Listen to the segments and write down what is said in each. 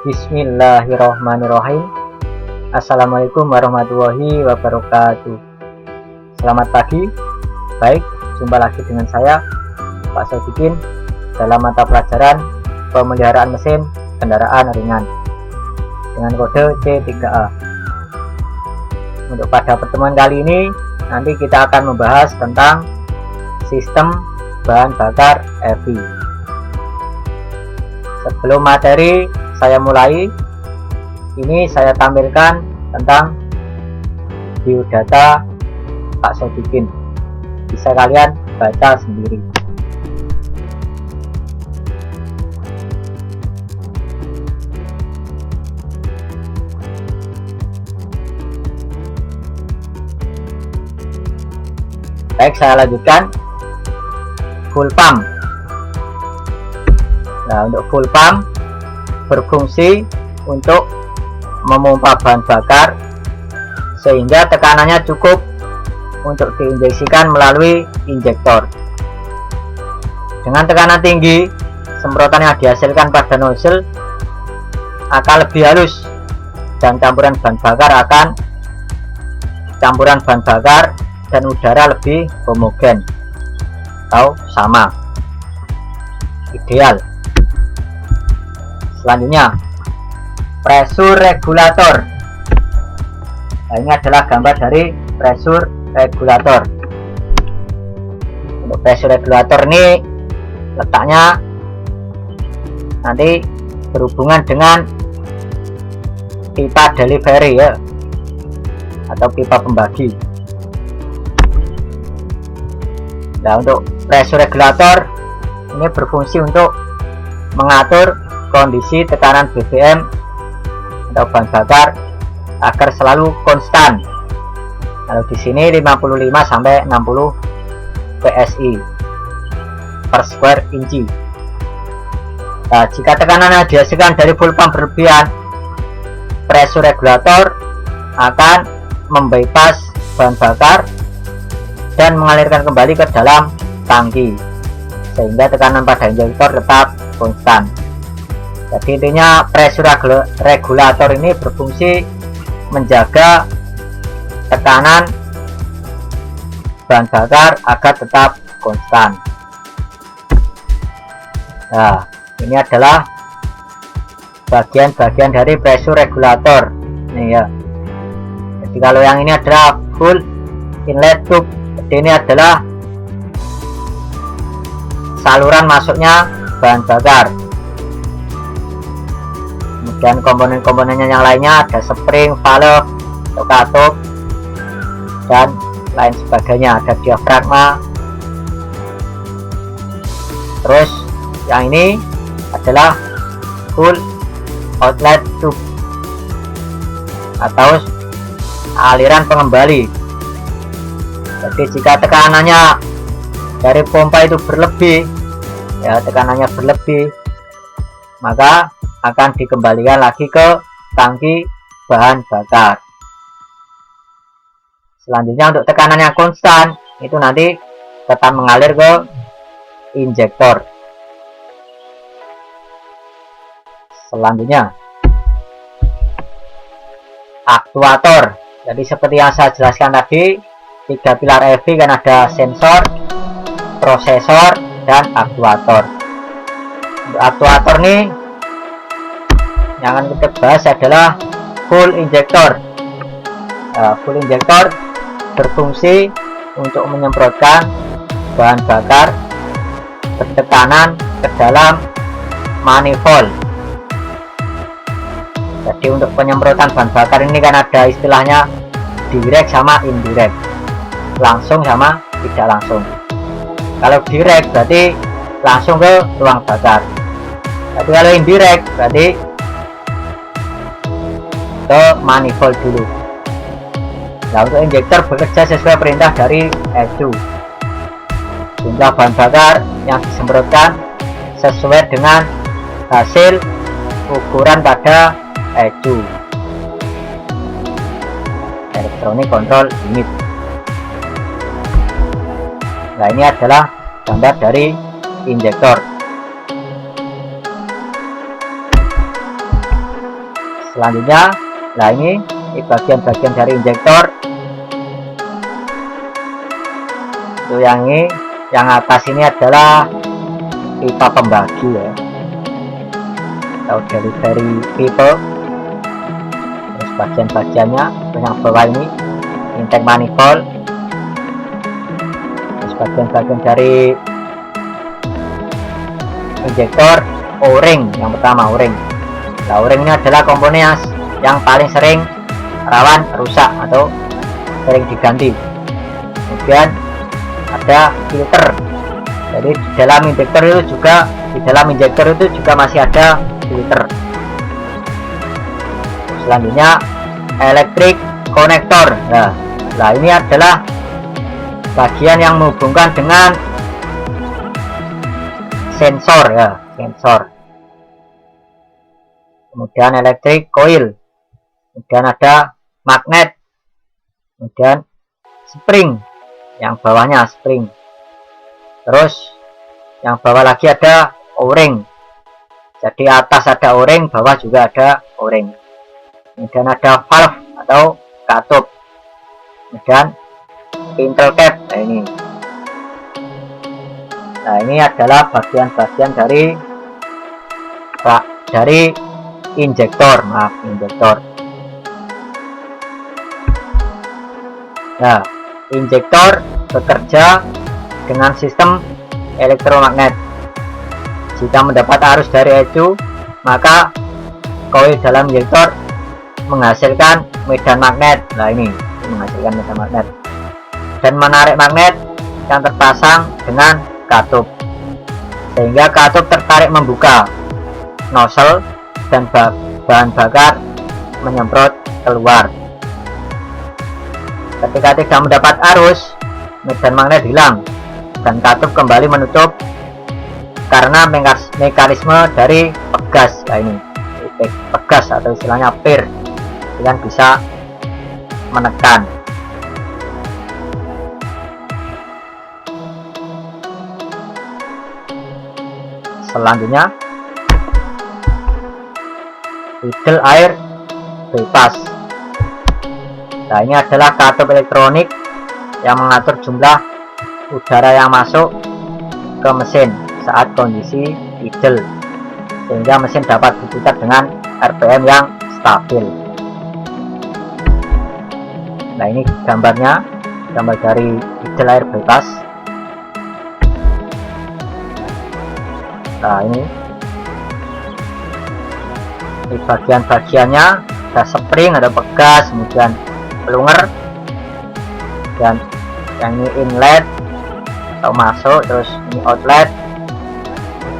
Bismillahirrahmanirrahim. Assalamualaikum warahmatullahi wabarakatuh. Selamat pagi. Baik, jumpa lagi dengan saya Pak Sodikin dalam mata pelajaran pemeliharaan mesin kendaraan ringan dengan kode C3A. Untuk pada pertemuan kali ini nanti kita akan membahas tentang sistem bahan bakar EV. Sebelum materi saya mulai, ini saya tampilkan tentang biodata Pak Sodikin. Bisa kalian baca sendiri. Baik, saya lanjutkan. Full pump. Nah, untuk full pump berfungsi untuk memompa bahan bakar sehingga tekanannya cukup untuk diinjeksikan melalui injektor. Dengan tekanan tinggi, semprotan yang dihasilkan pada nozzle akan lebih halus dan campuran bahan bakar dan udara lebih homogen atau sama, ideal. Selanjutnya, pressure regulator. Nah, ini adalah gambar dari pressure regulator. Untuk pressure regulator ini letaknya nanti berhubungan dengan pipa delivery ya, atau pipa pembagi. Nah, untuk pressure regulator ini berfungsi untuk mengatur kondisi tekanan BBM atau bahan bakar agar selalu konstan. Kalau di sini 55 sampai 60 PSI per square inci. Nah, jika tekanan yang dihasilkan dari full pump berlebihan, pressure regulator akan membypass bahan bakar dan mengalirkan kembali ke dalam tangki sehingga tekanan pada injektor tetap konstan. Jadi intinya pressure regulator ini berfungsi menjaga tekanan bahan bakar agar tetap konstan. Nah, ini adalah bagian-bagian dari pressure regulator ini ya. Jadi kalau yang ini adalah full inlet tube, jadi ini adalah saluran masuknya bahan bakar. Dan komponen-komponennya yang lainnya ada spring, valve, katup, dan lain sebagainya. Ada diafragma. Terus yang ini adalah full outlet tube atau aliran pengembali. Jadi jika tekanannya dari pompa itu berlebih, ya tekanannya berlebih, maka akan dikembalikan lagi ke tangki bahan bakar. Selanjutnya untuk tekanan yang konstan itu nanti tetap mengalir ke injektor. Selanjutnya aktuator. Jadi seperti yang saya jelaskan tadi, 3 pilar EV kan ada sensor, prosesor, dan aktuator. Untuk aktuator nih yang akan kita bahas adalah full injektor. Full injektor berfungsi untuk menyemprotkan bahan bakar bertekanan ke dalam manifold. Jadi untuk penyemprotan bahan bakar ini kan ada istilahnya direct sama indirect, langsung sama tidak langsung. Kalau direct berarti langsung ke ruang bakar, tapi kalau indirect berarti ke manifold dulu. Nah, untuk injektor bekerja sesuai perintah dari ECU. Jumlah bahan bakar yang disemprotkan sesuai dengan hasil ukuran pada ECU, Electronic Control Unit. Nah, ini adalah gambar dari injektor. Selanjutnya, nah ini bagian-bagian dari injektor. Itu yang ini, yang atas ini adalah pipa pembagi ya, atau delivery pipe. Terus bagian-bagiannya, yang bawah ini intake manifold. Terus bagian-bagian dari injektor, O-ring. Yang pertama O-ring. Nah, O-ring ini adalah komponen yang paling sering rawan rusak atau sering diganti. Kemudian ada filter. Jadi di dalam injektor itu juga masih ada filter. Selanjutnya electric connector. Nah ini adalah bagian yang menghubungkan dengan sensor ya, sensor. Kemudian electric coil. Kemudian ada magnet. Kemudian spring. Yang bawahnya spring. Terus yang bawah lagi ada O-ring. Jadi atas ada O-ring, bawah juga ada O-ring. Kemudian ada valve atau katup. Kemudian pintle cap. Nah ini adalah bagian-bagian dari injektor. Injektor. Nah, injektor bekerja dengan sistem elektromagnet. Jika mendapat arus dari ECU, maka koil dalam injektor menghasilkan medan magnet. Nah ini menghasilkan medan magnet dan menarik magnet yang terpasang dengan katup, sehingga katup tertarik membuka nozzle dan bahan bakar menyemprot keluar. Ketika tidak mendapat arus, medan magnet hilang dan katup kembali menutup karena mekanisme dari pegas. Nah ini pegas atau istilahnya pir yang bisa menekan. Selanjutnya idle air bypass. Nah ini adalah katup elektronik yang mengatur jumlah udara yang masuk ke mesin saat kondisi idle, sehingga mesin dapat berputar dengan RPM yang stabil. Nah ini gambarnya, gambar dari idle air bypass. Nah ini bagian-bagiannya, ada spring, ada pegas, kemudian plunger, dan yang ini inlet atau masuk, terus ini outlet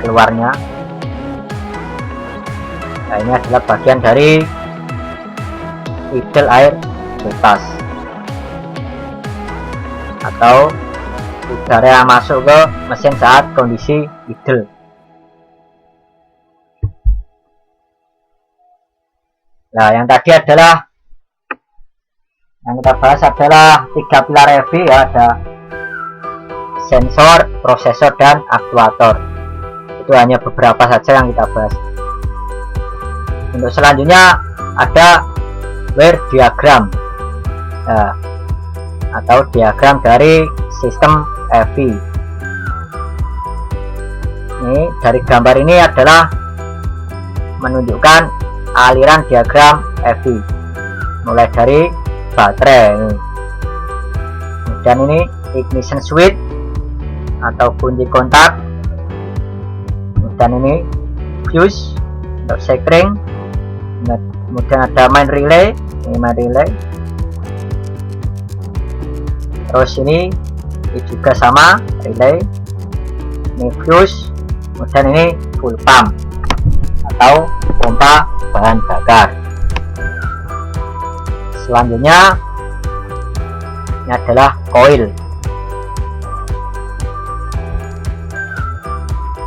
keluarnya. Nah ini adalah bagian dari idle air bypass atau udara yang masuk ke mesin saat kondisi idle. Nah yang tadi adalah yang kita bahas adalah 3 pilar EV ya, ada sensor, prosesor, dan aktuator. Itu hanya beberapa saja yang kita bahas. Untuk selanjutnya ada wire diagram, nah, atau diagram dari sistem EV. Ini dari gambar ini adalah menunjukkan aliran diagram EV mulai dari baterai ini. Dan ini ignition switch atau kunci kontak. Dan ini fuse untuk sekring. Kemudian ada main relay, ini main relay. Terus ini juga sama relay. Ini fuse. Kemudian ini full pump atau pompa bahan bakar. Selanjutnya ini adalah coil.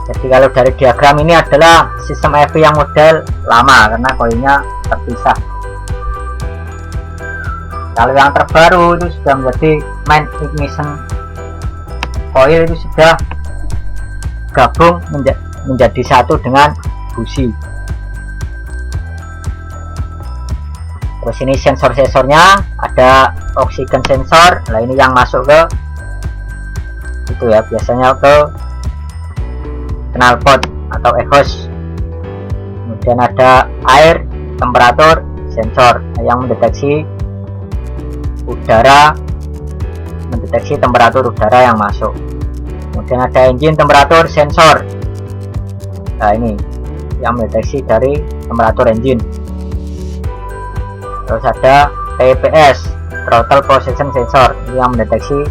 Jadi kalau dari diagram ini adalah sistem EV yang model lama karena koilnya terpisah. Kalau yang terbaru itu sudah menjadi main ignition coil, itu sudah gabung menjadi satu dengan busi. Terus ini sensor-sensornya, ada oksigen sensor. Nah ini yang masuk ke itu ya, biasanya ke knalpot atau exhaust. Kemudian ada air temperatur sensor yang mendeteksi udara, mendeteksi temperatur udara yang masuk. Kemudian ada engine temperatur sensor. Nah ini yang mendeteksi dari temperatur engine. Terus ada TPS, throttle position sensor, ini yang mendeteksi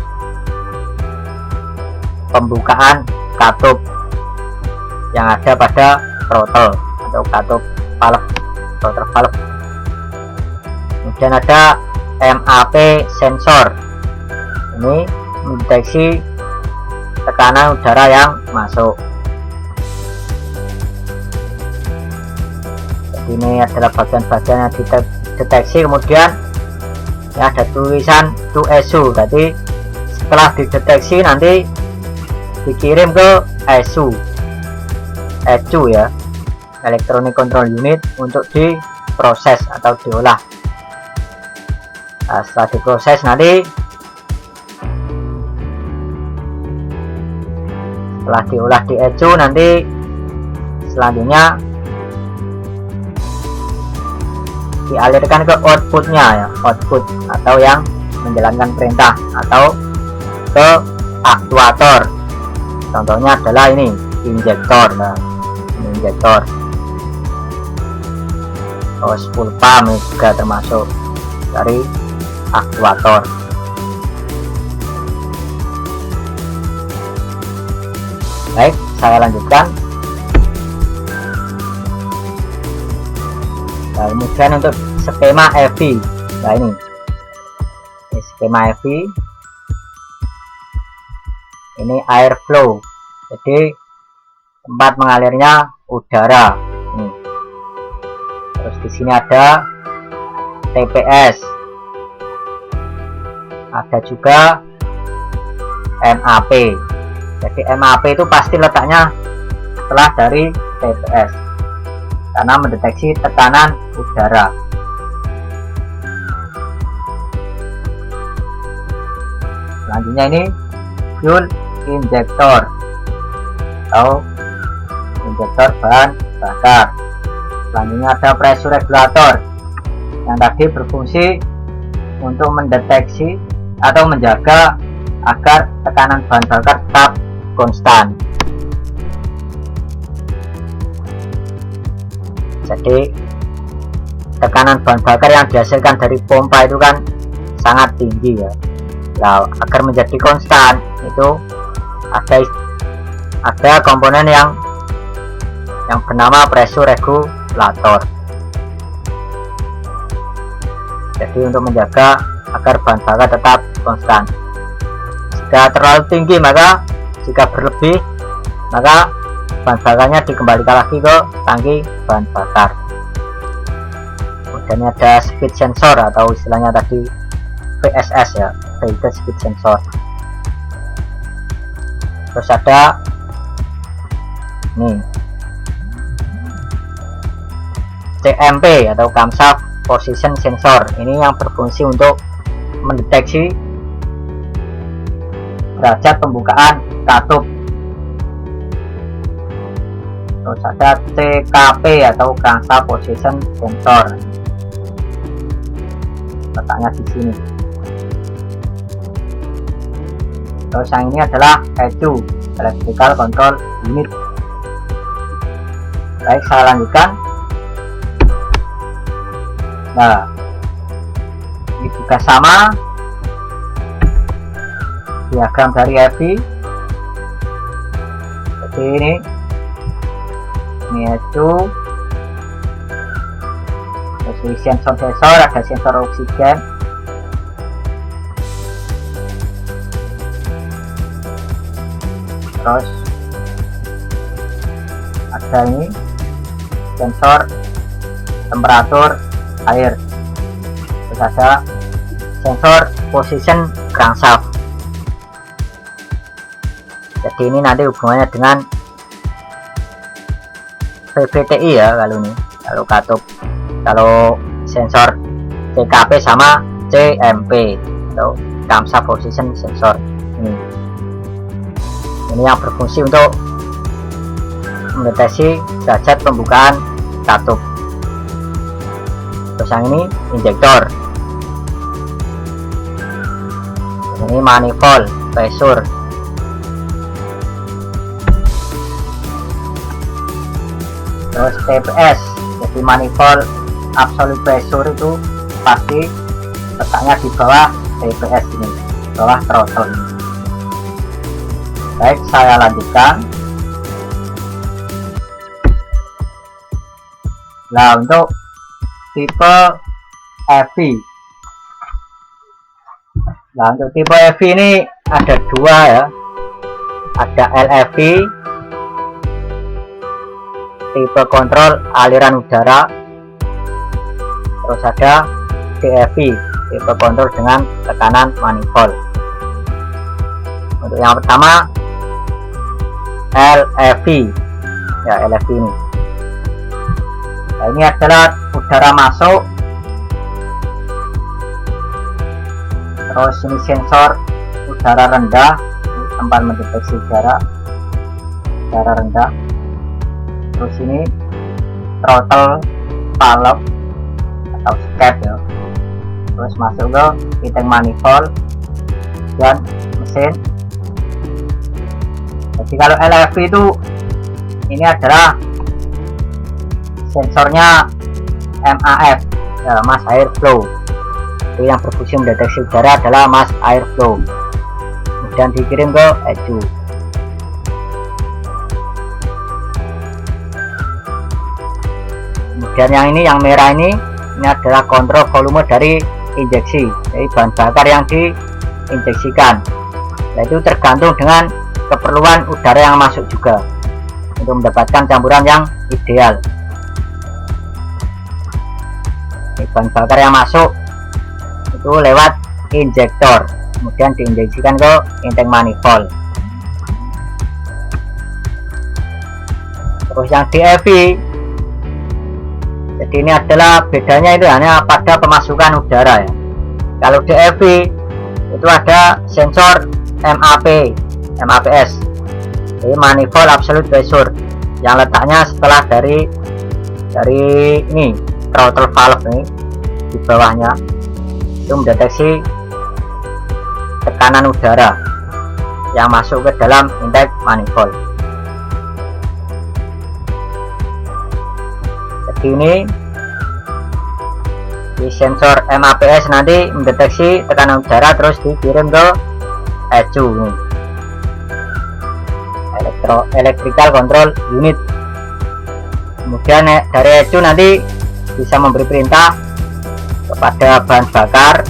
pembukaan katup yang ada pada throttle atau katup valve, throttle valve. Kemudian ada MAP sensor, ini mendeteksi tekanan udara yang masuk. Jadi ini adalah bagian-bagian yang dideteksi. Kemudian ya ada tulisan to ECU, jadi setelah dideteksi nanti dikirim ke ECU ya, Electronic Control Unit, untuk diproses atau diolah. Nah, setelah diproses nanti, setelah diolah di ECU nanti selanjutnya dialirkan ke outputnya ya, output atau yang menjalankan perintah atau ke aktuator. Contohnya adalah ini injektor. Nah, ini injektor. Terus pulpa juga termasuk dari aktuator. Baik, saya lanjutkan. Nah, kemudian untuk skema EV. Nah ini skema EV. Ini air flow, jadi tempat mengalirnya udara. Terus di sini ada TPS, ada juga MAP. Jadi MAP itu pasti letaknya setelah dari TPS karena mendeteksi tekanan udara. Selanjutnya ini fuel injektor atau injektor bahan bakar. Selanjutnya ada pressure regulator yang tadi berfungsi untuk mendeteksi atau menjaga agar tekanan bahan bakar tetap konstan. Jadi tekanan bahan bakar yang dihasilkan dari pompa itu kan sangat tinggi ya. Nah, agar menjadi konstan itu ada komponen yang bernama pressure regulator. Jadi untuk menjaga agar bahan bakar tetap konstan. Jika terlalu tinggi, maka jika berlebih, maka bahan bakarnya dikembalikan lagi ke tangki bahan bakar. Kemudian ada speed sensor atau istilahnya tadi VSS ya, Vehicle Speed Sensor. Terus ada nih CMP atau Camshaft Position Sensor, ini yang berfungsi untuk mendeteksi derajat pembukaan katup. Terus ada CKP atau Camshaft Position Sensor, letaknya di sini. Terus yang ini adalah ECU, Electrical Control Unit. Baik, saya lanjutkan. Nah, ini juga sama diagram dari EV. Jadi ini ECU. Terus ini sensor, ada sensor oksigen. Terus ada ini sensor temperatur air. Terus ada sensor position crankshaft. Jadi ini nanti hubungannya dengan VVTi ya, kalau ini, kalau katup, kalau sensor CKP sama CMP atau camshaft position sensor. Ini yang berfungsi untuk mendeteksi derajat pembukaan katup. Terus yang ini injektor, ini manifold pressure, terus TPS. Jadi manifold absolute pressure itu pasti letaknya di bawah TPS ini, bawah throttle ini. Baik, saya lanjutkan. Nah, untuk tipe EV. Nah, untuk tipe EV ini ada dua ya. Ada LEV, tipe kontrol aliran udara. Terus ada DEV, tipe kontrol dengan tekanan manifold. Untuk yang pertama LEV ya, LEV ini. Nah, ini adalah udara masuk, terus ini sensor udara rendah, tempat mendeteksi udara rendah. Terus ini throttle valve atau skep ya, terus masuk ke intake manifold dan mesin. Jadi kalau LEV itu ini adalah sensornya MAF ya, mass air flow. Itu yang berfungsi mendeteksi udara adalah mass air flow, kemudian dikirim ke ECU. Kemudian yang ini, yang merah ini adalah kontrol volume dari injeksi, jadi bahan bakar yang diinjeksikan. Nah, itu tergantung dengan keperluan udara yang masuk juga untuk mendapatkan campuran yang ideal. Bahan bakar yang masuk itu lewat injektor, kemudian diinjeksikan ke intake manifold. Terus yang DEV, jadi ini adalah bedanya itu hanya pada pemasukan udara ya. Kalau DEV itu ada sensor MAPS, jadi manifold absolute pressure, yang letaknya setelah dari ini throttle valve ini di bawahnya, itu mendeteksi tekanan udara yang masuk ke dalam intake manifold. Jadi ini di sensor MAPS nanti mendeteksi tekanan udara terus dikirim ke ECU ini, electrical control unit. Kemudian dari ECU nanti bisa memberi perintah kepada bahan bakar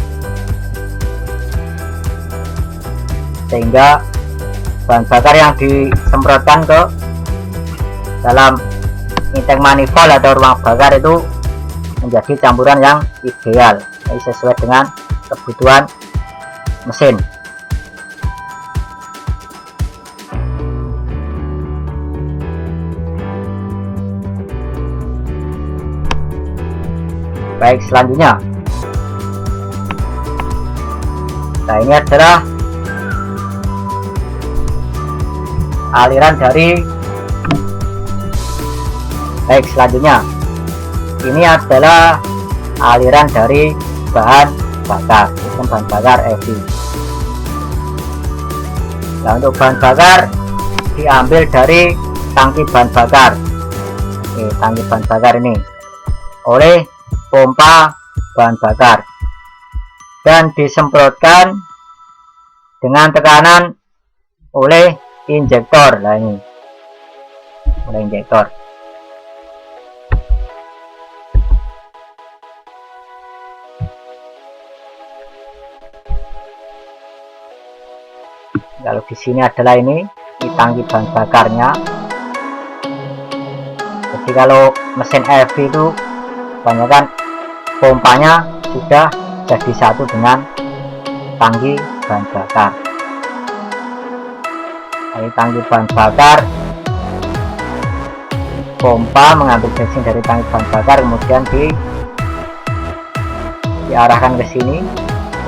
sehingga bahan bakar yang disemprotkan ke dalam intake manifold atau ruang bakar itu menjadi campuran yang ideal, jadi sesuai dengan kebutuhan mesin. Baik, selanjutnya, nah ini adalah aliran dari ini adalah aliran dari bahan bakar, sistem bahan bakar EV. Nah, untuk bahan bakar diambil dari tangki bahan bakar. Tangki bahan bakar ini oleh pompa bahan bakar dan disemprotkan dengan tekanan oleh injektor. Nah, ini oleh injektor. Kalau di sini adalah ini tangki bahan bakarnya. Jadi kalau mesin EV itu kebanyakan pompanya sudah jadi satu dengan tangki bahan bakar. Dari tangki bahan bakar, pompa mengambil bensin dari tangki bahan bakar, kemudian diarahkan ke sini.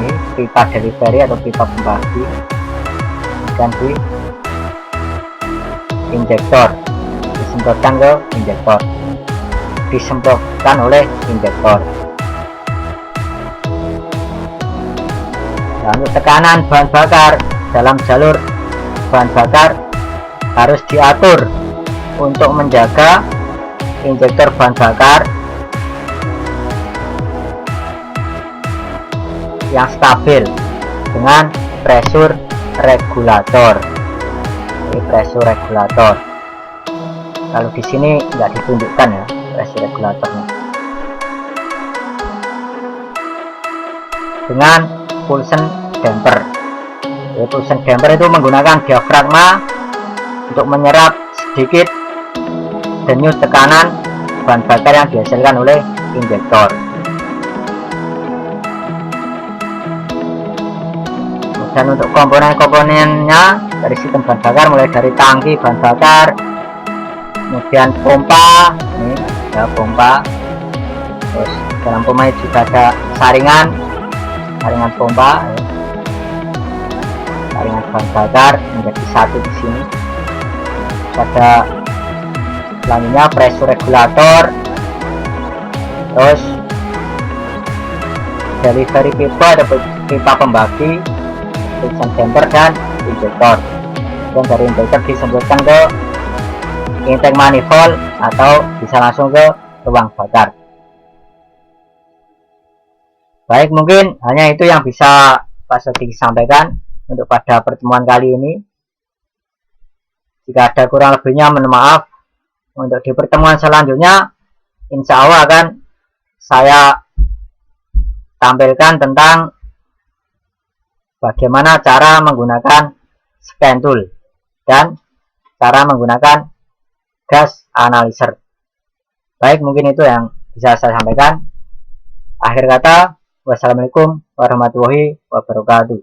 Ini pipa delivery atau pipa pembagi, dan di injektor, disemprotkan ke injektor, disemprotkan oleh injektor. Nah, untuk tekanan bahan bakar dalam jalur bahan bakar harus diatur untuk menjaga injektor bahan bakar yang stabil dengan pressure regulator. Ini pressure regulator. Kalau di sini nggak ditunjukkan ya pressure regulatornya. Dengan pulsion damper. Jadi pulsion damper itu menggunakan diafragma untuk menyerap sedikit denyut tekanan bahan bakar yang dihasilkan oleh injektor. Dan untuk komponen-komponennya dari sistem bahan bakar, mulai dari tangki bahan bakar, kemudian pompa, ini ya pompa, terus dalam pompa juga ada saringan pompa, ya. Saringan bahan bakar menjadi satu di sini. Terus ada selanjutnya pressure regulator, terus delivery pipa ada pipa pembagi, pulsion damper, dan injektor. Dan dari injektor disemprotkan ke intake manifold atau bisa langsung ke ruang bakar. Baik, mungkin hanya itu yang bisa Pak Sodi sampaikan untuk pada pertemuan kali ini. Jika ada kurang lebihnya mohon maaf. Untuk di pertemuan selanjutnya insya Allah akan saya tampilkan tentang bagaimana cara menggunakan scan tool dan cara menggunakan gas analyzer. Baik, mungkin itu yang bisa saya sampaikan. Akhir kata, wassalamualaikum warahmatullahi wabarakatuh.